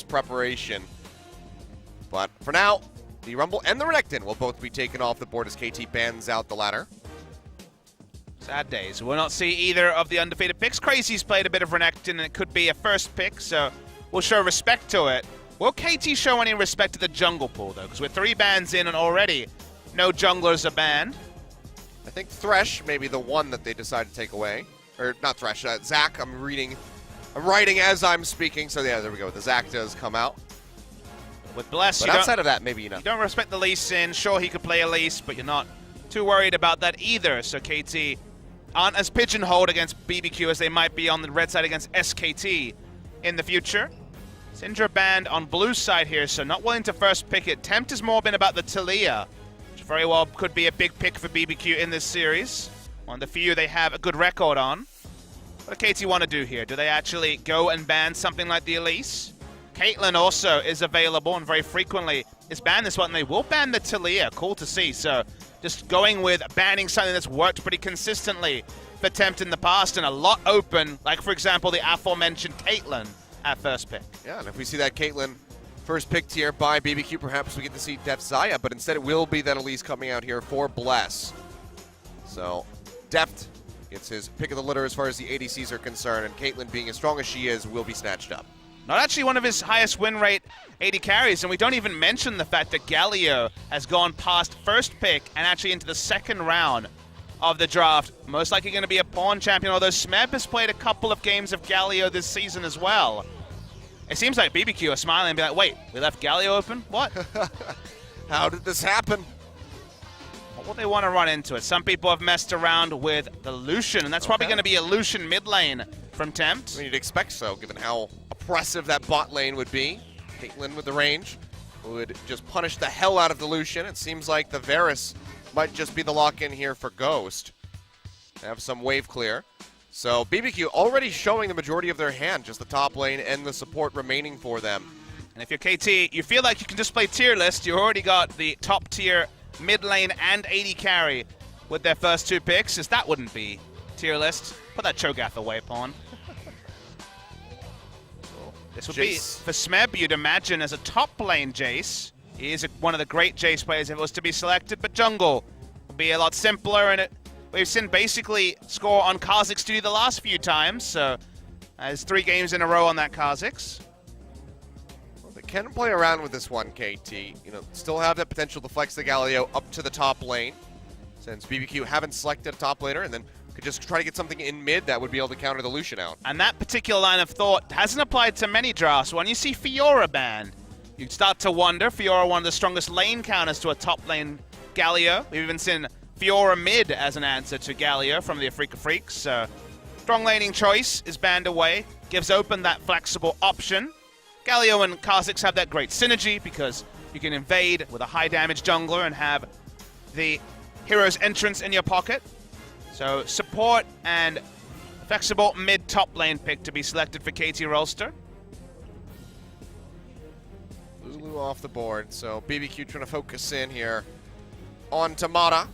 preparation. But for now, the Rumble and the Renekton will both be taken off the board as KT bans out the ladder. Sad days. We'll not see either of the undefeated picks. Crazy's played a bit of Renekton, and it could be a first pick, so we'll show respect to it. Will KT show any respect to the jungle pool, though? Because we're 3 bans in, and already no junglers are banned. I think Thresh may be the one that they decide to take away. Or not Thresh, Zac. I'm writing as I'm speaking, so yeah, there we go. The Zac does come out. With Bless, but outside of that, maybe you know. You don't respect the Lee Sin. Sure, he could play Elise, but you're not too worried about that either. So KT aren't as pigeonholed against BBQ as they might be on the red side against SKT in the future. Syndra banned on blue side here, so not willing to first pick it. Tempt has more been about the Taliyah, which very well could be a big pick for BBQ in this series. One of the few they have a good record on. What do KT want to do here? Do they actually go and ban something like the Elise? Caitlyn also is available and very frequently is banned this one. They will ban the Taliyah. Cool to see. So just going with banning something that's worked pretty consistently for Tempt in the past and a lot open, like for example the aforementioned Caitlyn at first pick. Yeah, and if we see that Caitlyn first picked here by BBQ, perhaps we get to see Def Xayah, but instead it will be that Elise coming out here for Bless. So Deft gets his pick of the litter as far as the ADCs are concerned, and Caitlyn, being as strong as she is, will be snatched up. Not actually one of his highest win rate AD carries, and we don't even mention the fact that Galio has gone past first pick and actually into the second round of the draft. Most likely going to be a pawn champion, although Smeb has played a couple of games of Galio this season as well. It seems like BBQ are smiling and be like, wait, we left Galio open? What? How did this happen? What will they want to run into it? Some people have messed around with the Lucian, and that's probably going to be a Lucian mid lane from Tempt. I mean, you'd expect so, given how oppressive that bot lane would be. Caitlyn with the range would just punish the hell out of the Lucian. It seems like the Varus might just be the lock-in here for Ghost. Have some wave clear. So BBQ already showing the majority of their hand, just the top lane and the support remaining for them. And if you're KT, you feel like you can just play tier list. You already got the top tier mid lane and AD carry with their first 2 picks, as that wouldn't be tier list. Put that Cho'Gath away, pawn. This would be, for Smeb, you'd imagine, as a top lane Jace. He is one of the great Jace players if it was to be selected, but jungle would be a lot simpler, and we've seen basically score on Kha'Zix duty the last few times, so there's 3 games in a row on that Kha'Zix. Well, they can play around with this one, KT. You know, still have that potential to flex the Galio up to the top lane, since BBQ haven't selected a top laner, and then could just try to get something in mid that would be able to counter the Lucian out. And that particular line of thought hasn't applied to many drafts. When you see Fiora banned, you start to wonder. Fiora, one of the strongest lane counters to a top lane Galio. We've even seen Fiora mid as an answer to Galio from the Afrika Freaks. So strong laning choice is banned away, gives open that flexible option. Galio and Kha'Zix have that great synergy because you can invade with a high damage jungler and have the hero's entrance in your pocket. So support and flexible mid top lane pick to be selected for KT Rolster. Lulu off the board, so BBQ trying to focus in here on Tamada.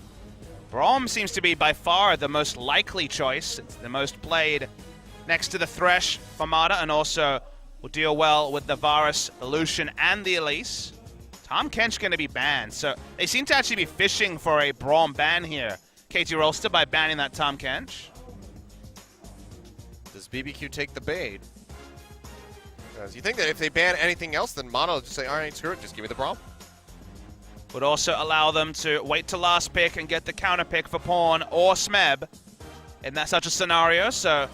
Braum seems to be by far the most likely choice. It's the most played next to the Thresh for Mata, and also will deal well with the Varus, the Lucian, and the Elise. Tahm Kench going to be banned, so they seem to actually be fishing for a Braum ban here. KT Rolster by banning that Tahm Kench. Does BBQ take the bait? Because you think that if they ban anything else, then Mono will just say, all right, screw it, just give me the Braum. Would also allow them to wait till last pick and get the counter pick for Pawn or Smeb in that such a scenario. So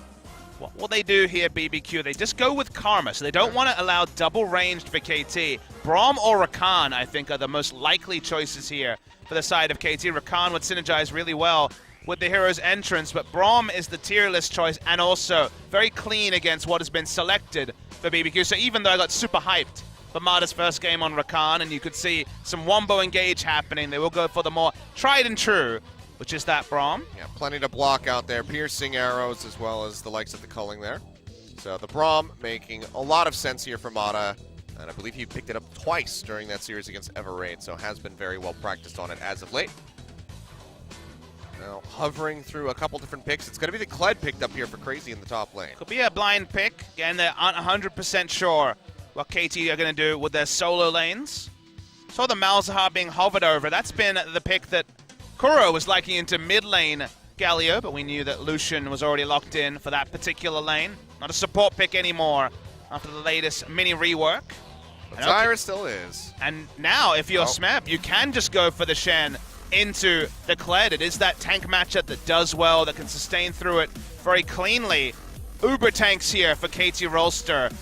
what will they do here, BBQ? They just go with Karma, so they don't want to allow double ranged for KT. Braum or Rakan, I think, are the most likely choices here for the side of KT. Rakan would synergize really well with the hero's entrance, but Braum is the tier list choice and also very clean against what has been selected for BBQ. So even though I got super hyped for Mata's first game on Rakan, and you could see some wombo engage happening, they will go for the more tried and true, which is that Braum. Yeah, plenty to block out there. Piercing arrows as well as the likes of the culling there. So the Braum making a lot of sense here for Mata. And I believe he picked it up twice during that series against Everraid, so has been very well practiced on it as of late. Now, hovering through a couple different picks. It's going to be the Kled picked up here for Crazy in the top lane. Could be a blind pick. Again, they aren't 100% sure what KT are going to do with their solo lanes. Saw the Malzahar being hovered over. That's been the pick that Kuro was liking into mid lane Galio, but we knew that Lucian was already locked in for that particular lane. Not a support pick anymore after the latest mini rework. But Zyra still is. And now, if you're Smeb, you can just go for the Shen into the Kled. It is that tank matchup that does well, that can sustain through it very cleanly. Uber tanks here for KT Rolster.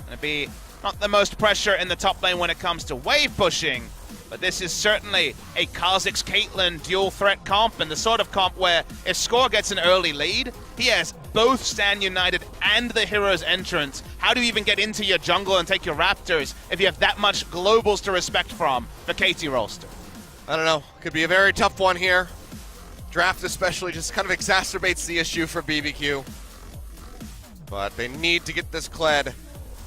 Gonna be not the most pressure in the top lane when it comes to wave pushing, but this is certainly a Kha'Zix Caitlyn dual threat comp, and the sort of comp where if Score gets an early lead, he has both Stand United and the Hero's Entrance. How do you even get into your jungle and take your Raptors if you have that much globals to respect from for KT Rolster? I don't know. Could be a very tough one here. Draft especially just kind of exacerbates the issue for BBQ. But they need to get this Kled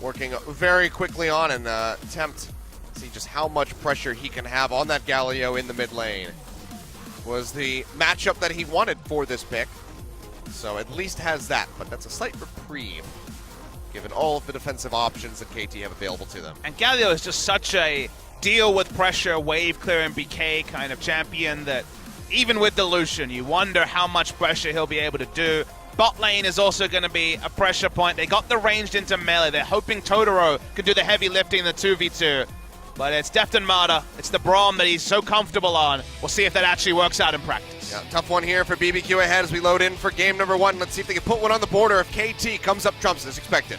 working very quickly on and attempt to see just how much pressure he can have on that Galio in the mid lane. Was the matchup that he wanted for this pick. So at least has that, but that's a slight reprieve given all of the defensive options that KT have available to them. And Galio is just such a deal with pressure, wave clear and BK kind of champion that even with the Lucian, you wonder how much pressure he'll be able to do. Bot lane is also going to be a pressure point. They got the ranged into melee. They're hoping Totoro could do the heavy lifting in the 2v2. But it's Defton Mata. It's the Braum that he's so comfortable on. We'll see if that actually works out in practice. Yeah, tough one here for BBQ ahead as we load in for game number 1. Let's see if they can put one on the border if KT comes up trumps as expected.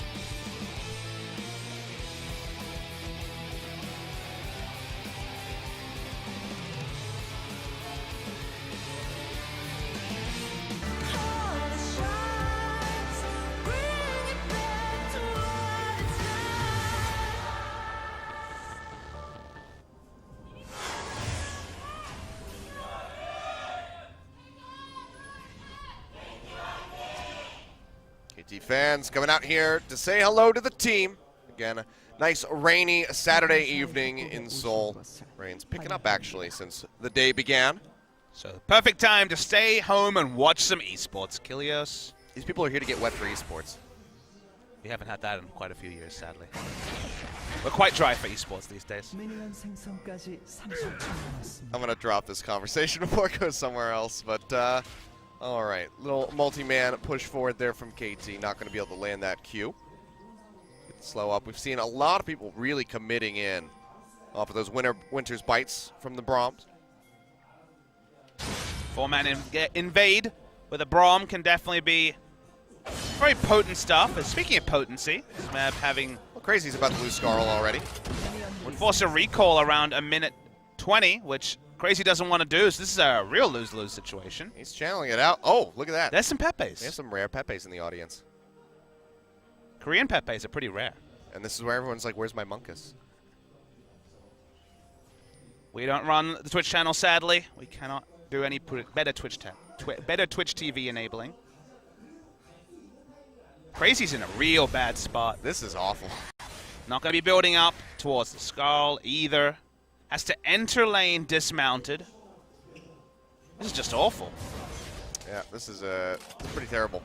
KT fans coming out here to say hello to the team. Again, a nice rainy Saturday evening in Seoul. Rain's picking up actually since the day began. So perfect time to stay home and watch some esports. Kilios. These people are here to get wet for esports. We haven't had that in quite a few years, sadly. We're quite dry for esports these days. I'm going to drop this conversation before it goes somewhere else, but all right. Little multi-man push forward there from KT. Not going to be able to land that Q. Slow up. We've seen a lot of people really committing in off of those Winter's bites from the Brahms. 4-man invade with a Braum can definitely be very potent stuff. And speaking of potency, Smeb having... Well, Crazy's about to lose Skarl already. Would force a recall around a minute 20, which Crazy doesn't want to do, so this is a real lose-lose situation. He's channeling it out. Oh, look at that. There's some Pepes. We have some rare Pepes in the audience. Korean Pepes are pretty rare. And this is where everyone's like, where's my Munkus? We don't run the Twitch channel, sadly. We cannot do any better Twitch TV enabling. Crazy's in a real bad spot. This is awful. Not going to be building up towards the Skarl either. Has to enter lane dismounted. This is just awful. Yeah, this is pretty terrible.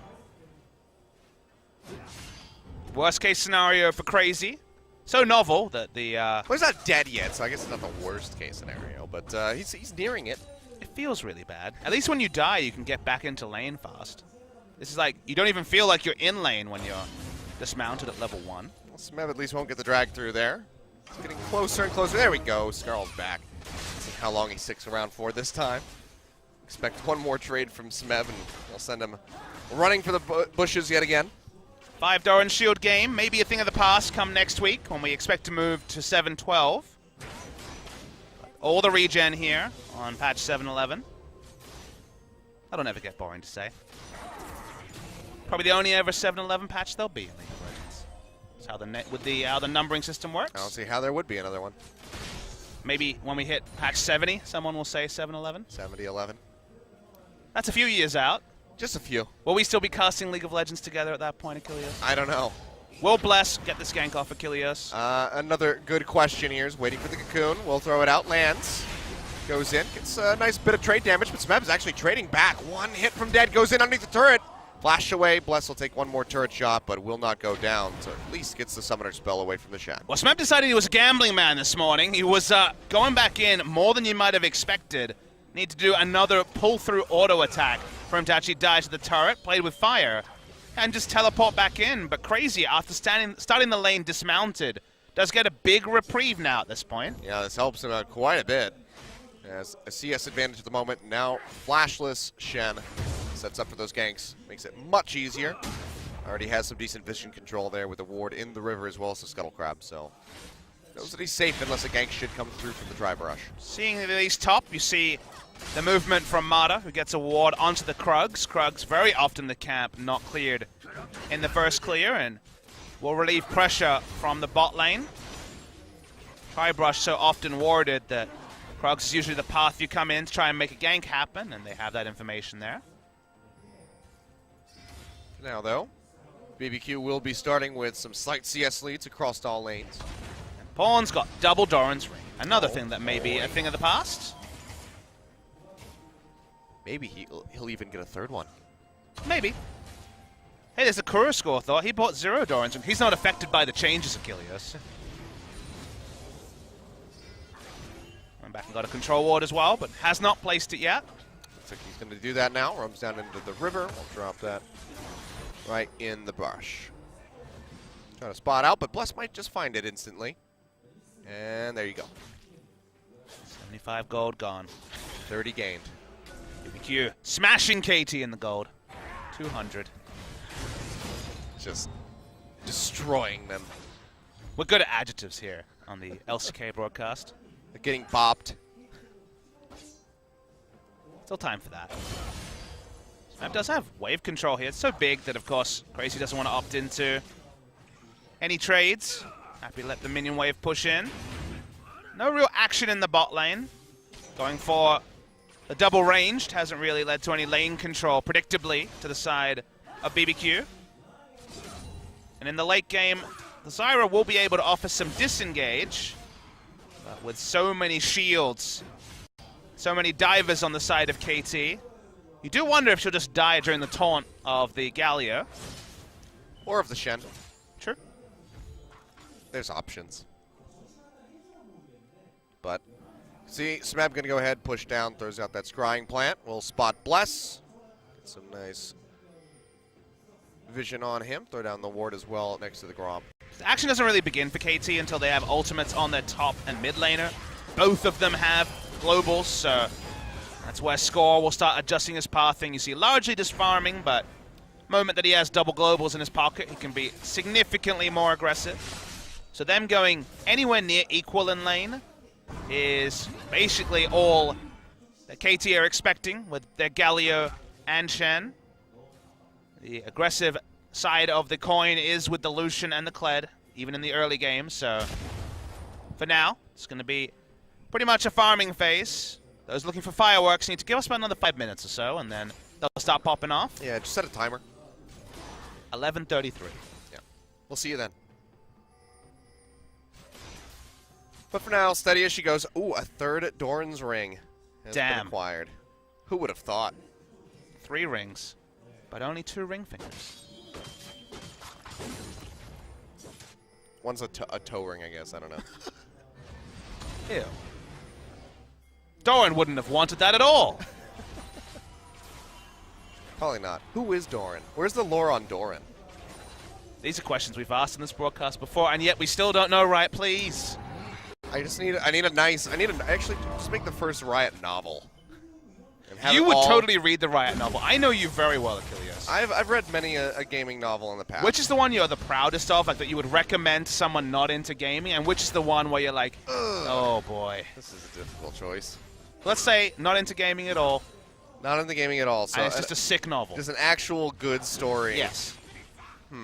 Worst case scenario for Crazy. So novel that the... Well, he's not dead yet, so I guess it's not the worst case scenario, but he's nearing it. It feels really bad. At least when you die, you can get back into lane fast. This is like, you don't even feel like you're in lane when you're dismounted at level 1. Well, Smeb at least won't get the drag through there. It's getting closer and closer. There we go. Skarl's back. Let's see how long he sticks around for this time. Expect one more trade from Smeb, and they'll send him running for the bushes yet again. 5 Doran Shield game, maybe a thing of the past come next week when we expect to move to 7.12. All the regen here on patch 7.11. That'll never get boring to say. Probably the only ever 7.11 patch there'll be in League of Legends. That's how the numbering system works. I don't see how there would be another one. Maybe when we hit patch 70, someone will say 7.11. 70-11. That's a few years out. Just a few. Will we still be casting League of Legends together at that point, Achilles? I don't know. Will Bless get the gank off Achilles? Another good question here is waiting for the cocoon. We'll throw it out. Lands. Goes in. Gets a nice bit of trade damage, but Smeb is actually trading back. One hit from Dead. Goes in underneath the turret. Flash away. Bless will take one more turret shot, but will not go down. So at least gets the summoner spell away from the Shen. Well, Smep decided he was a gambling man this morning. He was going back in more than you might have expected. Need to do another pull-through auto attack for him to actually die to the turret. Played with fire and just teleport back in. But crazy, after starting the lane dismounted, does get a big reprieve now at this point. Yeah, this helps him out quite a bit. Has a CS advantage at the moment. Now flashless Shen sets up for those ganks. Makes it much easier. Already has some decent vision control there with the ward in the river as well as the Scuttle Crab. So knows that he's safe unless a gank should come through from the Drive Rush. Seeing these top, you see the movement from Mata, who gets a ward onto the Krugs. Krugs very often the camp not cleared in the first clear and will relieve pressure from the bot lane. Tri-brush so often warded that Krugs is usually the path you come in to try and make a gank happen, and they have that information there. Now though, BBQ will be starting with some slight CS leads across all lanes. And Pawn's got double Doran's Ring. Another thing that may be a thing of the past. Maybe he'll even get a third one. Maybe. Hey, there's a Kura score thought. He bought 0 Doran's Ring. He's not affected by the changes, Achilles. Went back and got a control ward as well, but has not placed it yet. Looks like he's going to do that now. Roams down into the river. We'll drop that right in the brush. Trying to spot out, but Bless might just find it instantly. And there you go. 75 gold gone. 30 gained. BBQ smashing KT in the gold. 200. Just destroying them. We're good at adjectives here on the LCK broadcast. They're getting bopped. Still time for that. Snap does have wave control here. It's so big that, of course, Crazy doesn't want to opt into any trades. Happy to let the minion wave push in. No real action in the bot lane. Going for the double ranged hasn't really led to any lane control, predictably, to the side of BBQ. And in the late game, the Zyra will be able to offer some disengage. But with so many shields, so many divers on the side of KT, you do wonder if she'll just die during the taunt of the Galio. Or of the Shen. Sure. There's options. But, see, Smab going to go ahead, push down, throws out that scrying plant. We'll spot Bless. Get some nice vision on him. Throw down the ward as well next to the Grom. The action doesn't really begin for KT until they have ultimates on their top and mid laner. Both of them have globals, so that's where Score will start adjusting his pathing. You see largely just farming, but the moment that he has double globals in his pocket, he can be significantly more aggressive. So them going anywhere near equal in lane is basically all that KT are expecting with their Galio and Shen. The aggressive side of the coin is with the Lucian and the Kled, even in the early game. So for now, it's going to be pretty much a farming phase. Those looking for fireworks need to give us about another 5 minutes or so, and then they'll start popping off. Yeah, just set a timer. 11:33. Yeah, we'll see you then. But for now, steady as she goes. Ooh, a third Doran's Ring has been acquired. Who would have thought? 3 rings, but only 2 ring fingers. One's a toe ring, I guess. I don't know. Ew. Doran wouldn't have wanted that at all. Probably not. Who is Doran? Where's the lore on Doran? These are questions we've asked in this broadcast before, and yet we still don't know. Right, please. I need actually just make the first Riot novel. You would totally read the Riot novel. I know you very well, Achilles. I've read many a gaming novel in the past. Which is the one you're the proudest of, like that you would recommend to someone not into gaming, and which is the one where you're like, oh boy. This is a difficult choice. Let's say not into gaming at all. Not into gaming at all. So and it's just a sick novel. Just an actual good story. Yes. I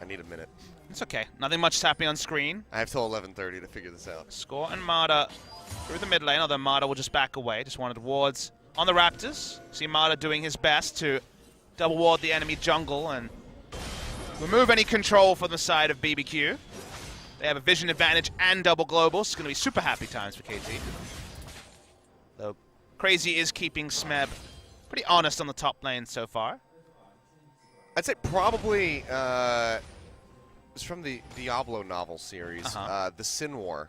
need a minute. It's okay. Nothing much is happening on screen. I have till 11:30 to figure this out. Score and Mata through the mid lane, although Mata will just back away. Just wanted wards on the Raptors. See Mata doing his best to double ward the enemy jungle and remove any control from the side of BBQ. They have a vision advantage and double globals. It's going to be super happy times for KT. Though Crazy is keeping Smeb pretty honest on the top lane so far. I'd say probably it's from the Diablo novel series, The Sin War.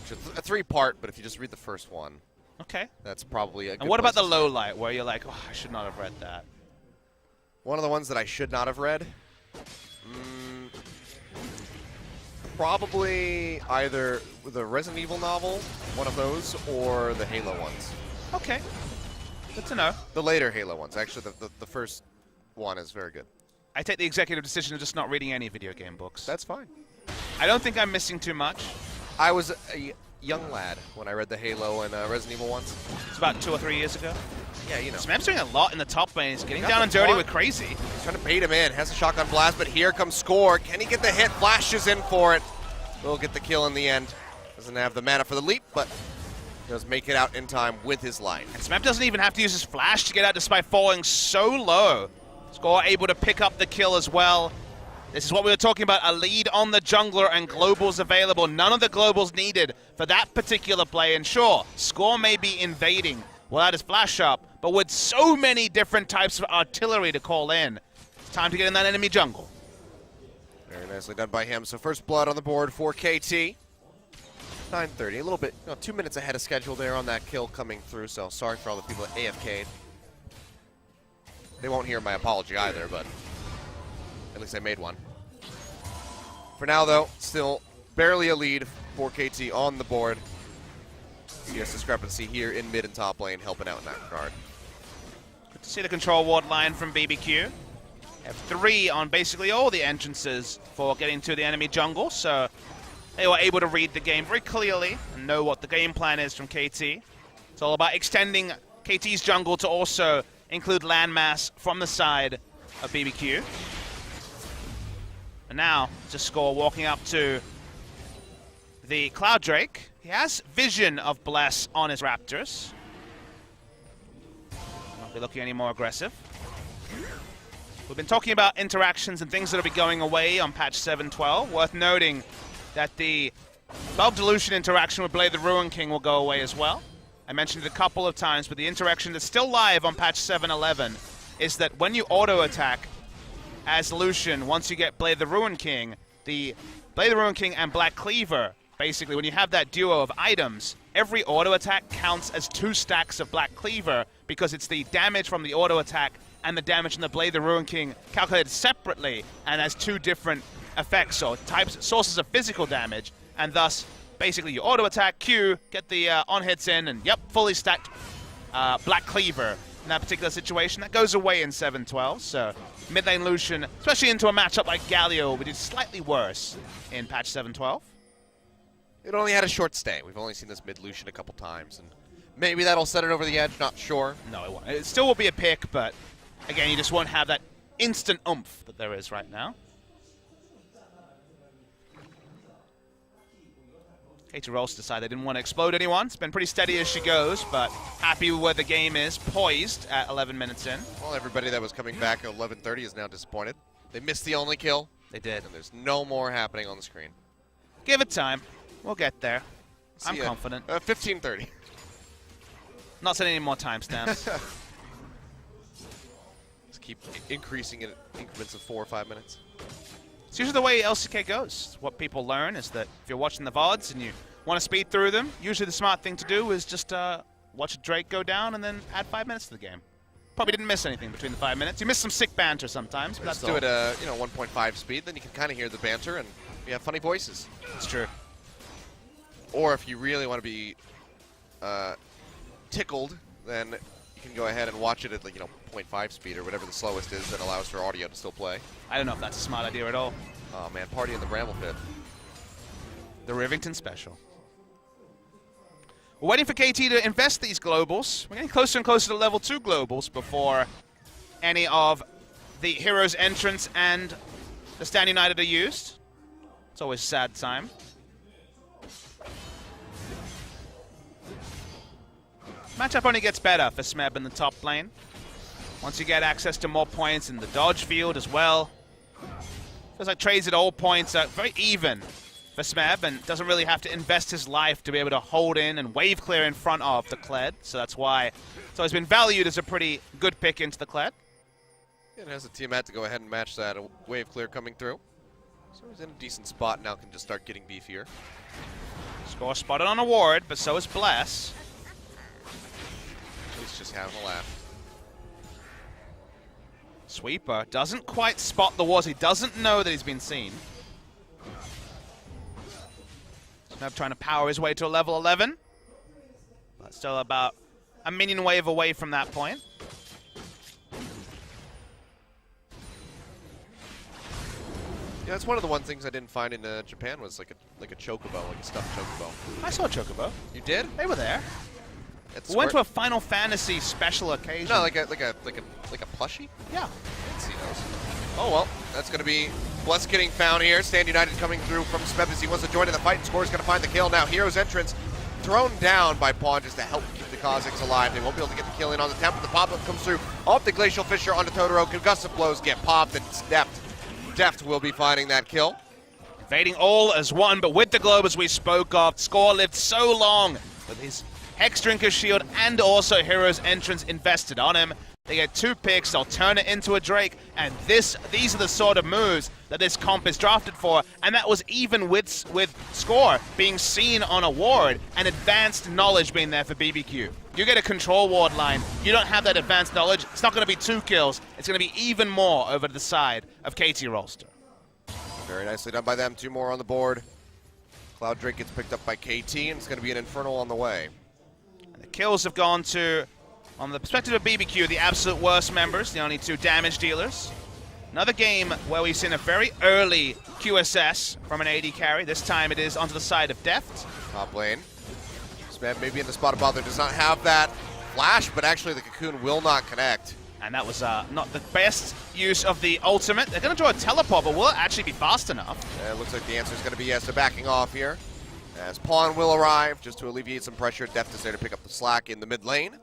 Which is a 3-part, but if you just read the first one, okay, that's probably a good And what about place the to low start. light, where you're like, oh, I should not have read that? One of the ones that I should not have read? Probably either the Resident Evil novel, one of those, or the Halo ones. Okay, good to know. The later Halo ones. Actually, the first one is very good. I take the executive decision of just not reading any video game books. That's fine. I don't think I'm missing too much. I was a young lad when I read the Halo and Resident Evil ones. It's about 2 or 3 years ago. Yeah, you know. Smeb's doing a lot in the top lane. He's getting Got down the and dirty farm. with Crazy. He's trying to bait him in. Has a shotgun blast, but here comes Score. Can he get the hit? Flashes in for it. Will get the kill in the end. Doesn't have the mana for the leap, but does make it out in time with his line. And Smeb doesn't even have to use his flash to get out despite falling so low. Score able to pick up the kill as well. This is what we were talking about, a lead on the jungler and globals available. None of the globals needed for that particular play. And sure, Score may be invading without his flash up, but with so many different types of artillery to call in, it's time to get in that enemy jungle. Very nicely done by him. So first blood on the board for KT. 9:30, a little bit, 2 minutes ahead of schedule there on that kill coming through. So sorry for all the people at AFK'd. They won't hear my apology either, but at least I made one. For now, though, still barely a lead for KT on the board. CS discrepancy here in mid and top lane, helping out in that regard. Good to see the control ward line from BBQ. Have 3 on basically all the entrances for getting to the enemy jungle, so they were able to read the game very clearly and know what the game plan is from KT. It's all about extending KT's jungle to also include landmass from the side of BBQ. And now, just Score walking up to the Cloud Drake. He has vision of Bless on his Raptors. Not be looking any more aggressive. We've been talking about interactions and things that will be going away on patch 7.12. Worth noting that the Bulb Dilution interaction with Blade the Ruin King will go away as well. I mentioned it a couple of times, but the interaction that's still live on patch 7.11 is that when you auto-attack as Lucian, once you get Blade the Ruin King, the Blade the Ruin King and Black Cleaver, basically, when you have that duo of items, every auto-attack counts as 2 stacks of Black Cleaver because it's the damage from the auto-attack and the damage from the Blade the Ruin King calculated separately and as 2 different effects or types, sources of physical damage, and thus, basically, you auto-attack, Q, get the on-hits in, and yep, fully stacked Black Cleaver in that particular situation. That goes away in 7.12, so mid-lane Lucian, especially into a matchup like Galio, will be slightly worse in patch 7.12. It only had a short stay. We've only seen this mid Lucian a couple times, and maybe that'll set it over the edge, not sure. No, it won't. It still will be a pick, but again, you just won't have that instant oomph that there is right now. KT Rolster decided they didn't want to explode anyone. It's been pretty steady as she goes, but happy with where the game is, poised at 11 minutes in. Well, everybody that was coming back at 11:30 is now disappointed. They missed the only kill. They did. And there's no more happening on the screen. Give it time. We'll get there. I'm See ya. confident. 15:30. Not setting any more timestamps. Just keep increasing it in increments of 4 or 5 minutes. It's usually the way LCK goes. What people learn is that if you're watching the VODs and you want to speed through them, usually the smart thing to do is just watch a Drake go down and then add 5 minutes to the game. Probably didn't miss anything between the 5 minutes. You miss some sick banter sometimes, but that's Just do it at 1.5 speed, then you can kind of hear the banter and you have funny voices. It's true. Or if you really want to be tickled, then you can go ahead and watch it at 0.5 speed or whatever the slowest is that allows for audio to still play. I don't know if that's a smart idea at all. Oh man, party in the Bramble Pit. The Rivington Special. We're waiting for KT to invest these globals. We're getting closer and closer to level 2 globals before any of the heroes' entrance and the Stand United are used. It's always a sad time. Matchup only gets better for Smeb in the top lane. Once you get access to more points in the dodge field as well. Feels like trades at all points are very even for Smeb and doesn't really have to invest his life to be able to hold in and wave clear in front of the Kled. So that's why it's always been valued as a pretty good pick into the Kled. It has a teammate to go ahead and match that wave clear coming through. So he's in a decent spot now, can just start getting beefier. Score spotted on a ward, but so is Bless. He's just having a laugh. Sweeper doesn't quite spot the wards. He doesn't know that he's been seen. Smeb trying to power his way to a level 11. But still about a minion wave away from that point. Yeah, that's one of the things I didn't find in Japan was like a chocobo, like a stuffed chocobo. I saw Chocobo. You did? They were there. It's We went to a Final Fantasy special occasion. No, like a plushie. Yeah. Didn't see those. Oh well, that's gonna be Bless getting found here. Stand United coming through from Smeb as he wants to join in the fight, and Score is gonna find the kill now. Hero's entrance thrown down by Pawn just to help keep the Kazakhs alive. They won't be able to get the kill in on the temp, but the pop-up comes through off the Glacial Fissure onto Totoro. Concussive blows get popped, and Deft will be finding that kill. Invading all as one, but with the globe as we spoke of, Score lived so long with his Hex Drinker shield and also Hero's entrance invested on him. They get 2 picks, they'll turn it into a Drake, and these are the sort of moves that this comp is drafted for, and that was even with Score being seen on a ward and advanced knowledge being there for BBQ. You get a control ward line, you don't have that advanced knowledge, it's not going to be 2 kills, it's going to be even more over to the side of KT Rolster. Very nicely done by them, 2 more on the board. Cloud Drake gets picked up by KT, and it's going to be an Infernal on the way. The kills have gone to, on the perspective of BBQ, the absolute worst members, the only 2 damage dealers. Another game where we've seen a very early QSS from an AD carry. This time it is onto the side of Deft. Top lane. Smeb maybe in the spot of bother, does not have that flash, but actually the Cocoon will not connect. And that was not the best use of the ultimate. They're going to draw a teleport, but will it actually be fast enough? It looks like the answer is going to be yes, they're backing off here. As Pawn will arrive, just to alleviate some pressure. Deft is there to pick up the slack in the mid lane.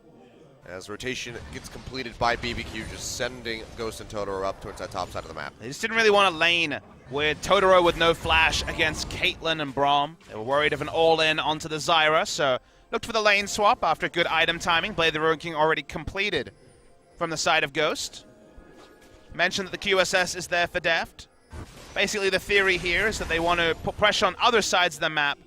As rotation gets completed by BBQ, just sending Ghost and Totoro up towards that top side of the map. They just didn't really want to lane with Totoro with no flash against Caitlyn and Braum. They were worried of an all-in onto the Zyra, so looked for the lane swap after good item timing. Blade the Ruin King already completed from the side of Ghost. Mentioned that the QSS is there for Deft. Basically the theory here is that they want to put pressure on other sides of the map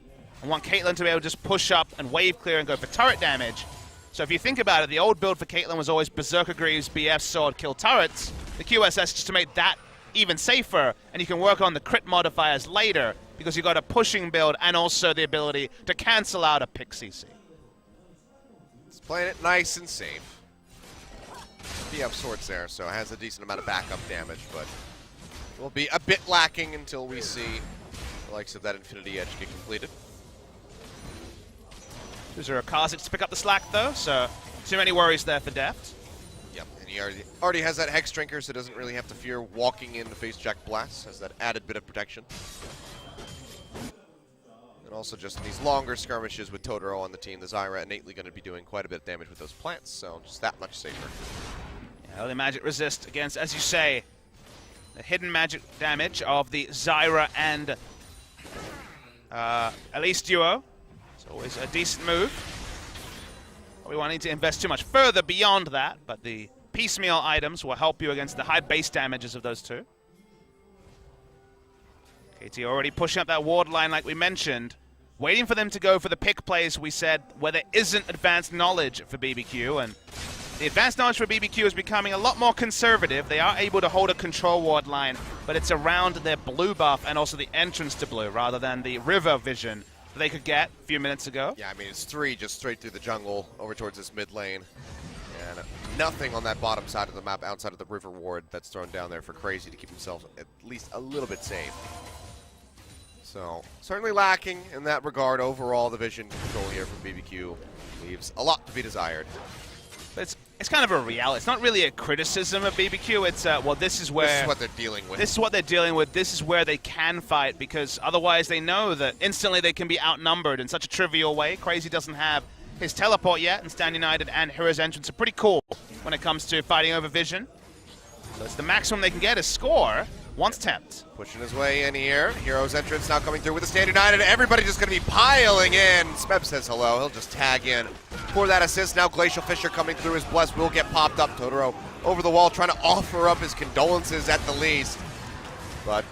and want Caitlyn to be able to just push up and wave clear and go for turret damage. So if you think about it, the old build for Caitlyn was always Berserker Greaves, BF Sword, kill turrets. The QSS just to make that even safer, and you can work on the crit modifiers later because you've got a pushing build and also the ability to cancel out a pick CC. It's playing it nice and safe. BF Sword's there, so it has a decent amount of backup damage, but will be a bit lacking until we see the likes of that Infinity Edge get completed. There's a Kazakhs to pick up the slack though, so too many worries there for Deft. Yep, and he already has that Hex Drinker, so doesn't really have to fear walking in to face Jack Blast, has that added bit of protection. And also just in these longer skirmishes with Totoro on the team, the Zyra innately going to be doing quite a bit of damage with those plants, so just that much safer. Yeah, the magic resist against, as you say, the hidden magic damage of the Zyra and Elise duo. It's always a decent move. We won't need to invest too much further beyond that, but the piecemeal items will help you against the high base damages of those 2. KT already pushing up that ward line like we mentioned, waiting for them to go for the pick plays we said where there isn't advanced knowledge for BBQ, and the advanced knowledge for BBQ is becoming a lot more conservative. They are able to hold a control ward line, but it's around their blue buff and also the entrance to blue rather than the river vision that they could get a few minutes ago. Yeah, I mean, it's 3 just straight through the jungle over towards this mid lane. And nothing on that bottom side of the map outside of the river ward that's thrown down there for Crazy to keep himself at least a little bit safe. So, certainly lacking in that regard. Overall, the vision control here from BBQ leaves a lot to be desired. But it's kind of a reality. It's not really a criticism of BBQ. It's, well, this is where... This is what they're dealing with. This is what they're dealing with. This is where they can fight, because otherwise they know that instantly they can be outnumbered in such a trivial way. Crazy doesn't have his teleport yet, and Stand United and Hero's Entrance are pretty cool when it comes to fighting over vision. So it's the maximum they can get is Score, wants Tempt. Pushing his way in here. Hero's entrance now coming through with the Stand United. Everybody just going to be piling in. Smeb says hello. He'll just tag in for that assist. Now Glacial Fisher coming through. His Bless will get popped up. Totoro over the wall trying to offer up his condolences at the least. But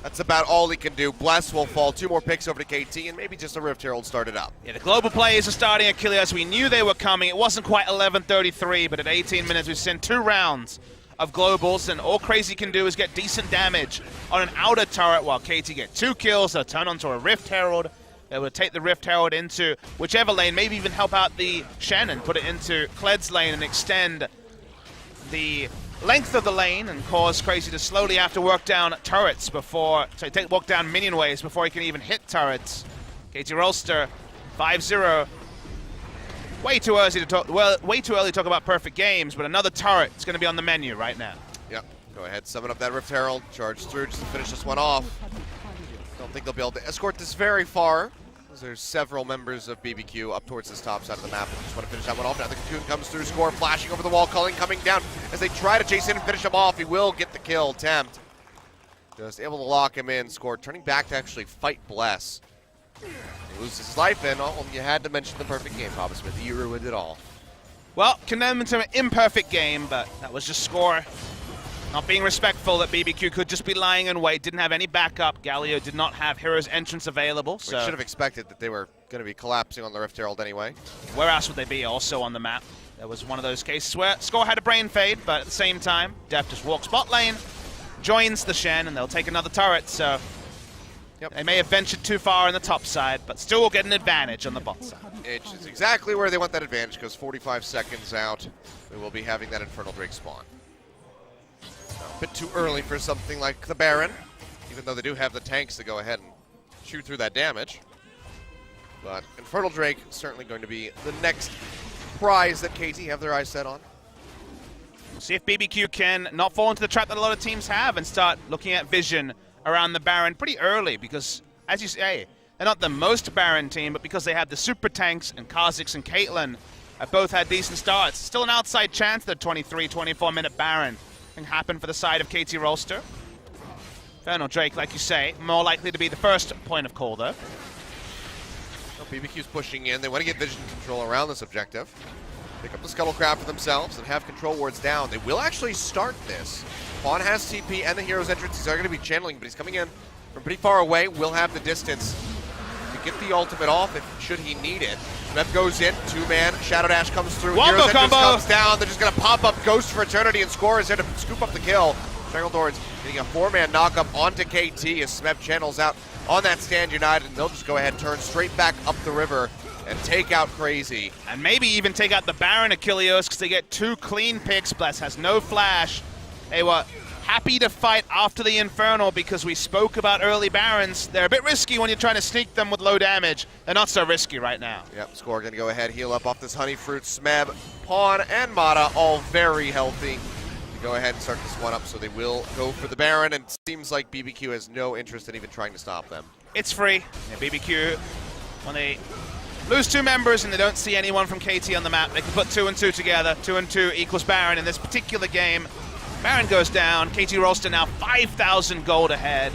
that's about all he can do. Bless will fall. 2 more picks over to KT, and maybe just a Rift Herald started up. Yeah, the global players are starting at Kilios. We knew they were coming. It wasn't quite 11:33, but at 18 minutes, we've seen 2 rounds of globals, and all Crazy can do is get decent damage on an outer turret while KT get 2 kills. They'll turn onto a Rift Herald. They will take the Rift Herald into whichever lane, maybe even help out the Shannon, put it into Kled's lane and extend the length of the lane and cause Crazy to slowly have to work down turrets before, walk down minion waves before he can even hit turrets. KT Rolster, 5-0. Way too early to talk about perfect games, but another turret is going to be on the menu right now. Yep. Go ahead, summon up that Rift Herald, charge through just to finish this one off. Don't think they'll be able to escort this very far, as there's several members of BBQ up towards this top side of the map. Just want to finish that one off. Now the Cocoon comes through, Score flashing over the wall, Culling coming down. As they try to chase in and finish him off, he will get the kill. Tempt just able to lock him in. Score turning back to actually fight Bless. He loses his life, and you had to mention the perfect game, Papa Smith. You ruined it all. Well, condemned to an imperfect game, but that was just Score not being respectful that BBQ could just be lying in wait, didn't have any backup. Galio did not have Hero's entrance available, so we should have expected that they were going to be collapsing on the Rift Herald anyway. Where else would they be also on the map? There was one of those cases where Score had a brain fade, but at the same time, Def just walks bot lane, joins the Shen, and they'll take another turret, so yep. They may have ventured too far on the top side, but still will get an advantage on the bot side. It's exactly where they want that advantage, because 45 seconds out, we will be having that Infernal Drake spawn. A bit too early for something like the Baron, even though they do have the tanks to go ahead and shoot through that damage. But Infernal Drake is certainly going to be the next prize that KT have their eyes set on. We'll see if BBQ can not fall into the trap that a lot of teams have and start looking at vision around the Baron pretty early, because, as you say, they're not the most Baron team, but because they have the super tanks and Kha'Zix and Caitlyn have both had decent starts. Still an outside chance that 23-24 minute Baron can happen for the side of KT Rolster. Infernal Drake, like you say, more likely to be the first point of call, though. Well, BBQ's pushing in. They want to get vision control around this objective. Pick up the Scuttlecraft for themselves and have control wards down. They will actually start this. Fawn has TP and the Hero's entrance. He's going to be channeling, but he's coming in from pretty far away. Will have the distance to get the ultimate off should he need it. Smeb goes in, 2-man. Shadow Dash comes through. Wombo Hero's entrance combo. comes down. They're just going to pop up Ghost for Eternity, and Score is there to scoop up the kill. Strangledor's getting a 4-man knockup onto KT as Smeb channels out on that Stand United, and they'll just go ahead and turn straight back up the river and take out Crazy. And maybe even take out the Baron Achilleos, because they get 2 clean picks. Bless has no flash. They were happy to fight after the Infernal because we spoke about early Barons. They're a bit risky when you're trying to sneak them with low damage. They're not so risky right now. Yep, Score going to go ahead, heal up off this Honey Fruit. Smeb, Pawn, and Mata all very healthy to go ahead and start this one up, so they will go for the Baron, and it seems like BBQ has no interest in even trying to stop them. It's free. Yeah, BBQ, when they lose 2 members and they don't see anyone from KT on the map, they can put 2 and 2 together. 2 and 2 equals Baron in this particular game. Baron goes down. KT Rolster now 5,000 gold ahead.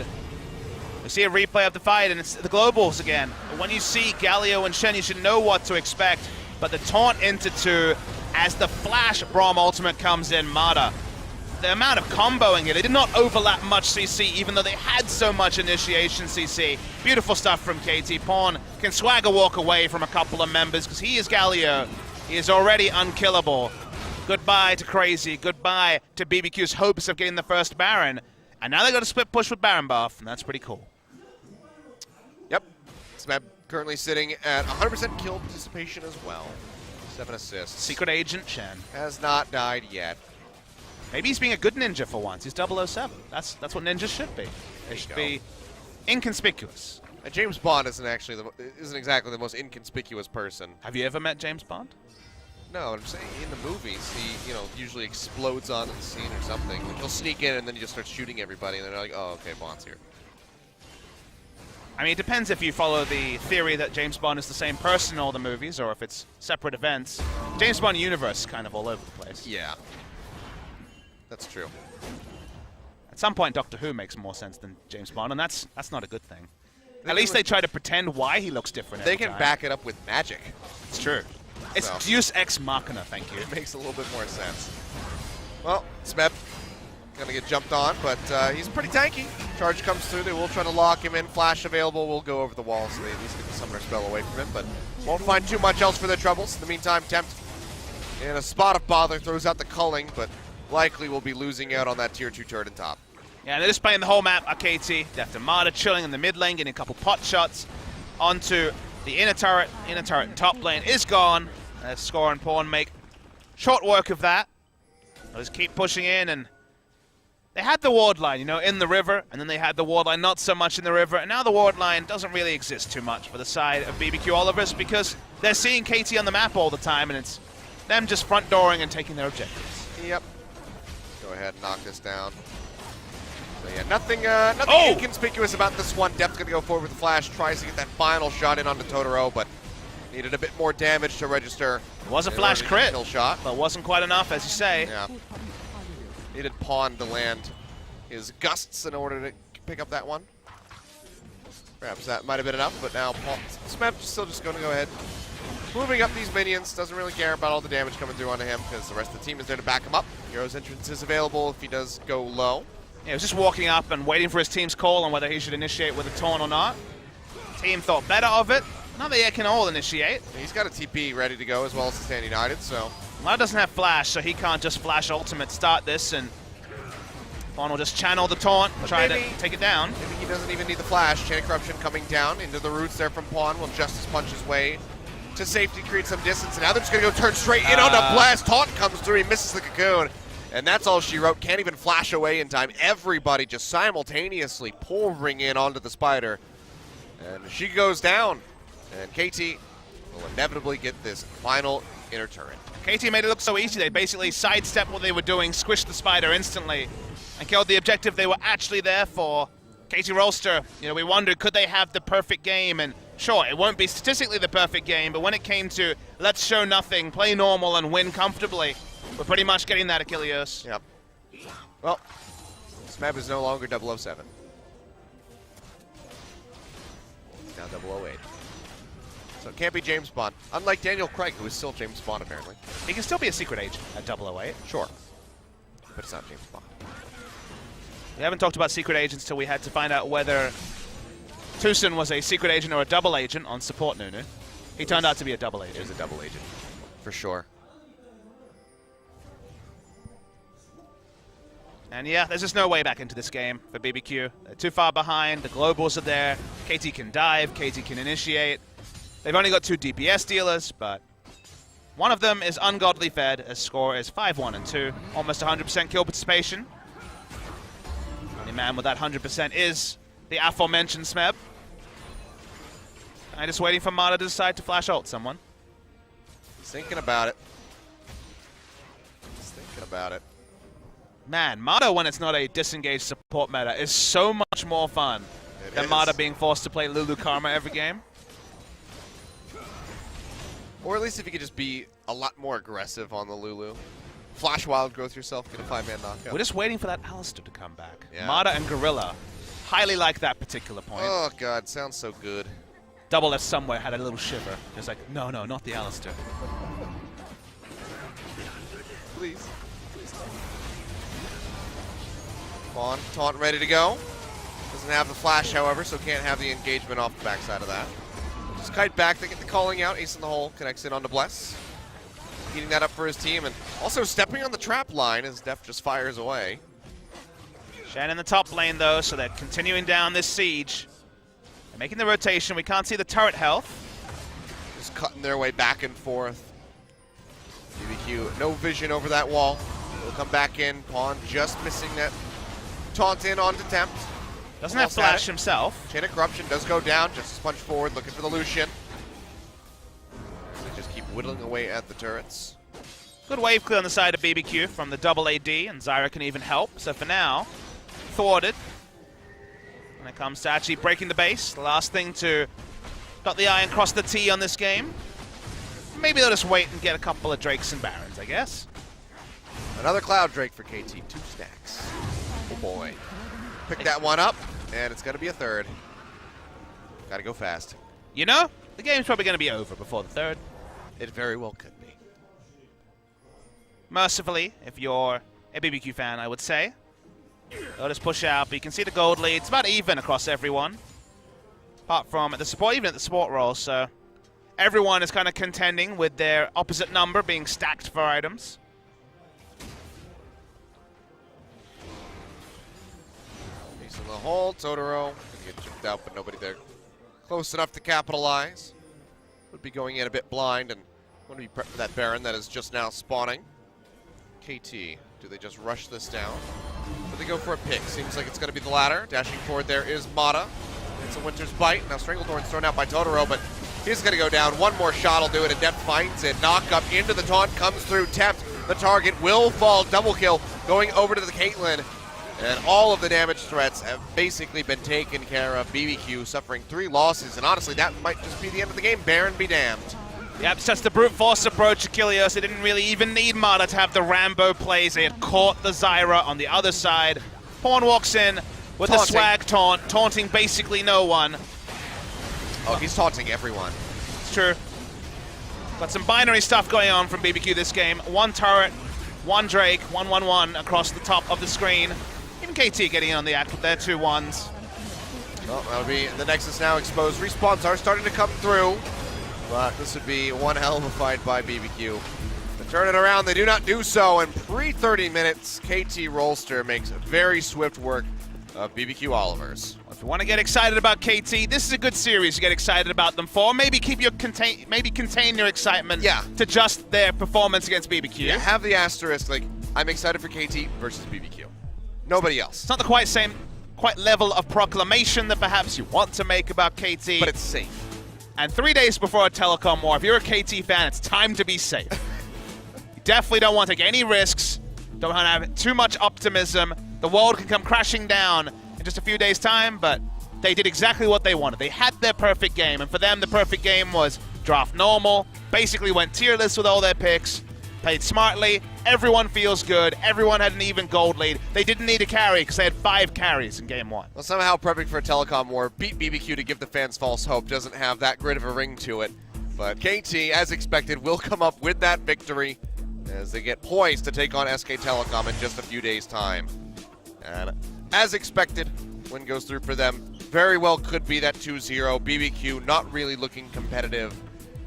We see a replay of the fight, and it's the globals again. But when you see Galio and Shen, you should know what to expect. But the taunt into 2 as the Flash Braum ultimate comes in, Mata. The amount of comboing here, they did not overlap much CC, even though they had so much initiation CC. Beautiful stuff from KT. Pawn can swagger walk away from a couple of members because he is Galio. He is already unkillable. Goodbye to Crazy. Goodbye to BBQ's hopes of getting the first Baron. And now they got a split push with Baron buff, and that's pretty cool. Yep. Smeb currently sitting at 100% kill participation as well. 7 assists. Secret Agent Shen has not died yet. Maybe he's being a good ninja for once. He's 007. That's what ninjas should be. They should be inconspicuous. James Bond isn't exactly the most inconspicuous person. Have you ever met James Bond? No, I'm saying in the movies, he usually explodes onto the scene or something. Like he'll sneak in and then he just starts shooting everybody, and they're like, oh, okay, Bond's here. I mean, it depends if you follow the theory that James Bond is the same person in all the movies, or if it's separate events. James Bond universe is kind of all over the place. Yeah, that's true. At some point, Doctor Who makes more sense than James Bond, and that's not a good thing. At least they try to pretend why he looks different. They can back it up with magic. It's true. It's Deus Ex Machina, thank you. It makes a little bit more sense. Well, Smeb gonna get jumped on, but he's pretty tanky. Charge comes through, they will try to lock him in. Flash available, will go over the wall, so they at least get the summoner spell away from him, but won't find too much else for their troubles. In the meantime, Tempt in a spot of bother throws out the culling, but likely will be losing out on that tier 2 turret in top. Yeah, and they're just playing the whole map, KT. They have to Marta chilling in the mid lane, getting a couple pot shots onto the inner turret. Inner turret in top lane is gone. Score and Pawn make short work of that. They'll just keep pushing in, and they had the ward line, you know, in the river, and then they had the ward line not so much in the river, and now the ward line doesn't really exist too much for the side of BBQ Olivers because they're seeing KT on the map all the time, and it's them just front dooring and taking their objectives. Yep. Go ahead and knock this down. So yeah, nothing inconspicuous about this one. Depth's gonna go forward with the flash, tries to get that final shot in onto Totoro, but needed a bit more damage to register. It was a flash crit, kill shot, but wasn't quite enough, as you say. Yeah. Needed Pawn to land his gusts in order to pick up that one. Perhaps that might have been enough, but now Smeb still just going to go ahead. Moving up these minions, doesn't really care about all the damage coming through onto him because the rest of the team is there to back him up. Hero's entrance is available if he does go low. Yeah, he was just walking up and waiting for his team's call on whether he should initiate with a taunt or not. Team thought better of it. Now they can all initiate. He's got a TP ready to go as well as the Stand United, so... Mara doesn't have flash, so he can't just flash ultimate start this, and Pawn will just channel the taunt, try to take it down. Maybe he doesn't even need the flash. Chain of Corruption coming down into the roots there from Pawn will Justice punch his way to safety, create some distance, and now they're just going to go turn straight in on the blast. Taunt comes through, he misses the cocoon, and that's all she wrote. Can't even flash away in time. Everybody just simultaneously pouring in onto the spider, and she goes down, and KT will inevitably get this final inner turret. KT made it look so easy. They basically sidestepped what they were doing, squished the spider instantly, and killed the objective they were actually there for. KT Rolster, you know, we wondered, could they have the perfect game? And sure, it won't be statistically the perfect game, but when it came to let's show nothing, play normal, and win comfortably, we're pretty much getting that, Achilles. Yep. Well, Smeb is no longer 007. He's now 008. So it can't be James Bond. Unlike Daniel Craig, who is still James Bond, apparently. He can still be a secret agent at 008. Sure. But it's not James Bond. We haven't talked about secret agents till we had to find out whether Tucson was a secret agent or a double agent on support Nunu. He turned out to be a double agent. He was a double agent, for sure. And yeah, there's just no way back into this game for BBQ. They're too far behind, the globals are there, KT can dive, KT can initiate. They've only got 2 DPS dealers, but one of them is ungodly fed, as score is 5-1 and 2. Almost 100% kill participation. Only man with that 100% is the aforementioned Smeb. I'm just waiting for Mata to decide to flash ult someone. He's thinking about it. He's thinking about it. Man, Mata, when it's not a disengaged support meta, is so much more fun than Mata being forced to play Lulu Karma every game. Or at least if you could just be a lot more aggressive on the Lulu. Flash wild growth yourself, get a 5-man knockout. We're just waiting for that Alistair to come back. Yeah. Mata and Gorilla highly like that particular point. Oh god, sounds so good. Double F somewhere had a little shiver. It's like, no, no, not the Alistair. Please. Pawn, taunt ready to go. Doesn't have the flash, however, so can't have the engagement off the backside of that. Just kite back, they get the calling out. Ace in the hole, connects in onto Bless. Heating that up for his team, and also stepping on the trap line as Def just fires away. Shen in the top lane, though, so they're continuing down this siege. They're making the rotation. We can't see the turret health. Just cutting their way back and forth. BBQ, no vision over that wall. They'll come back in. Pawn just missing that taunt in onto Tempt. Doesn't have flash himself. Chain of Corruption does go down. Just punch forward, looking for the Lucian. They just keep whittling away at the turrets. Good wave clear on the side of BBQ from the double AD, and Zyra can even help. So for now, thwarted. When it comes to actually breaking the base, the last thing to dot the I and cross the T on this game. Maybe they'll just wait and get a couple of Drakes and Barons, I guess. Another Cloud Drake for KT, 2 stacks. Oh boy. Pick that one up, and it's going to be a third. Got to go fast. You know, the game's probably going to be over before the third. It very well could be. Mercifully, if you're a BBQ fan, I would say. They'll just push out, but you can see the gold lead. It's about even across everyone. Apart from the support, even at the support role, so everyone is kind of contending with their opposite number being stacked for items. He's in the hole. Totoro gonna get jumped out, but nobody there close enough to capitalize. Would be going in a bit blind and want to be prepped for that Baron that is just now spawning. KT, do they just rush this down? Do they go for a pick? Seems like it's going to be the latter. Dashing forward there is Mata. It's a Winter's Bite. Now Stranglethorn's thrown out by Totoro, but he's going to go down. One more shot will do it. Adept finds it. Knock up into the taunt, comes through, tapped. The target will fall. Double kill going over to the Caitlyn. And all of the damage threats have basically been taken care of. BBQ suffering 3 losses, and honestly, that might just be the end of the game. Baron be damned. Yep, it's just the brute force approach, Achilles. They didn't really even need Mata to have the Rambo plays. They had caught the Zyra on the other side. Pawn walks in with the swag taunt, taunting basically no one. Oh, he's taunting everyone. It's true. Got some binary stuff going on from BBQ this game. 1 turret, 1 Drake, 1-1-1 across the top of the screen. Even KT getting in on the act with their 2 1s. Well, that'll be the Nexus now exposed. Respawns are starting to come through. But this would be one hell of a fight by BBQ. To turn it around, they do not do so. And pre-30 minutes, KT Rolster makes very swift work of BBQ Olivers. If you want to get excited about KT, this is a good series to get excited about them for. Maybe keep your contain your excitement to just their performance against BBQ. Yeah, have the asterisk, like, I'm excited for KT versus BBQ. Nobody else. It's not the quite level of proclamation that perhaps you want to make about KT. But it's safe. And 3 days before a telecom war, if you're a KT fan, it's time to be safe. You definitely don't want to take any risks. Don't want to have too much optimism. The world can come crashing down in just a few days' time, but they did exactly what they wanted. They had their perfect game, and for them, the perfect game was draft normal, basically went tierless with all their picks, played smartly, everyone feels good, everyone had an even gold lead. They didn't need a carry because they had 5 carries in game 1. Well, somehow prepping for a telecom war, beat BBQ to give the fans false hope, doesn't have that great of a ring to it. But KT, as expected, will come up with that victory as they get poised to take on SK Telecom in just a few days' time. And as expected, win goes through for them. Very well could be that 2-0. BBQ not really looking competitive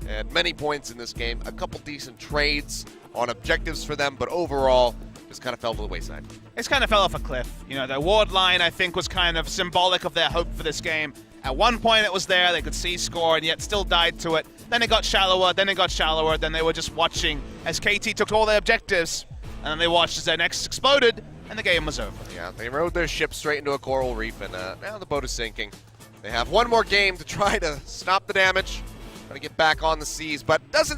at many points in this game. A couple decent trades on objectives for them, but overall, just kind of fell to the wayside. It's kind of fell off a cliff. You know, their ward line, I think, was kind of symbolic of their hope for this game. At one point, it was there. They could see score, and yet still died to it. Then it got shallower, then it got shallower. Then they were just watching as KT took all their objectives, and then they watched as their nexus exploded, and the game was over. Yeah, they rode their ship straight into a coral reef, and now the boat is sinking. They have one more game to try to stop the damage, try to get back on the seas, but doesn't